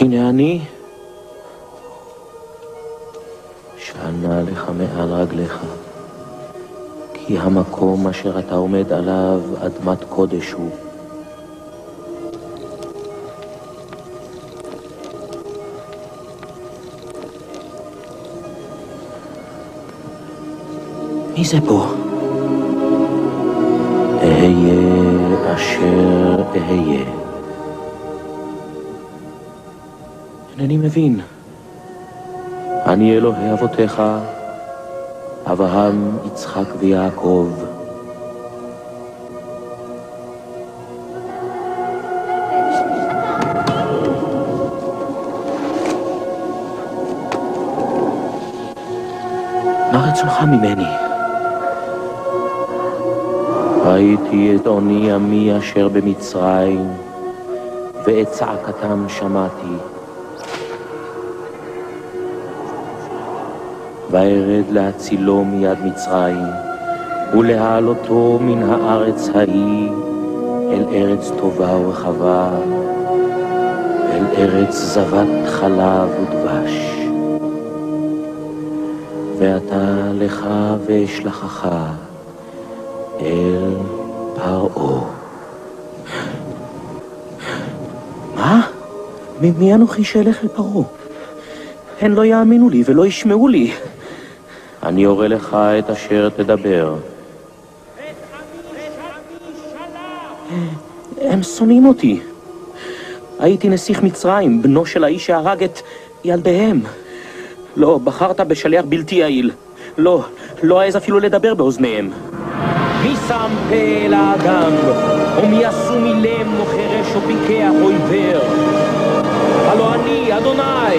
הנה אני, שנה לך מעל רגליך, כי המקום אשר אתה עומד עליו אדמת קודש הוא. מי זה פה? אהיה אשר אהיה. אינני מבין. אני אלוהי אבותיך, אברהם, יצחק ויעקב. מה רצונך ממני? ראיתי את עוני עמי אשר במצרים, ואת צעקתם שמעתי. וארד להצילו מיד מצרים, ולהעלותו מן הארץ ההיא, אל ארץ טובה ורחבה, אל ארץ זבת חלב ודבש. ואתה לך ואשלחך אל פרעה. מה? מי אנוכי שאלך אל פרעה? הן לא יאמינו לי ולא ישמעו לי. אני אורה לך את אשר תדבר. הם שונאים אותי. הייתי נסיך מצרים, בנו של האיש שהרג את ילדיהם. לא, בחרת בשליח בלתי יעיל. לא העז אפילו לדבר באוזניהם. מי שם פה אל האדם, או מי עשו מלם או חרש או פיקח או עיוור? הלא אני, אדוני,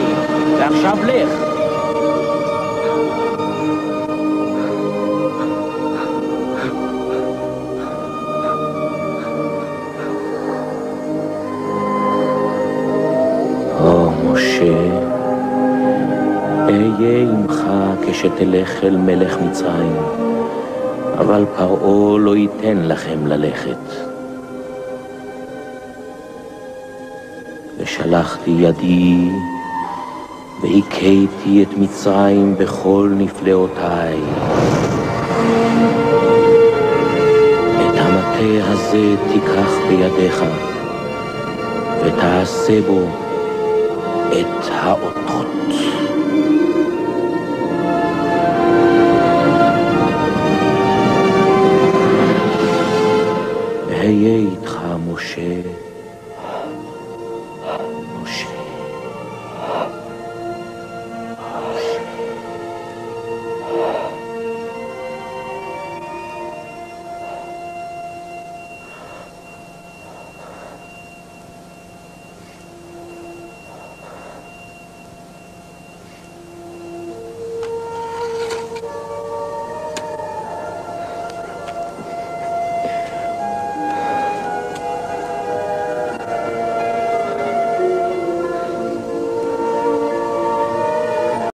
ועכשיו לך. או משה, אהיה עמך כשתלך אל מלך מצרים, אבל פרעה לא ייתן לכם ללכת. ושלחתי ידי והכיתי את מצרים בכל נפלאותיי. את המטה הזה תיקח בידיך ותעשה בו את האותות.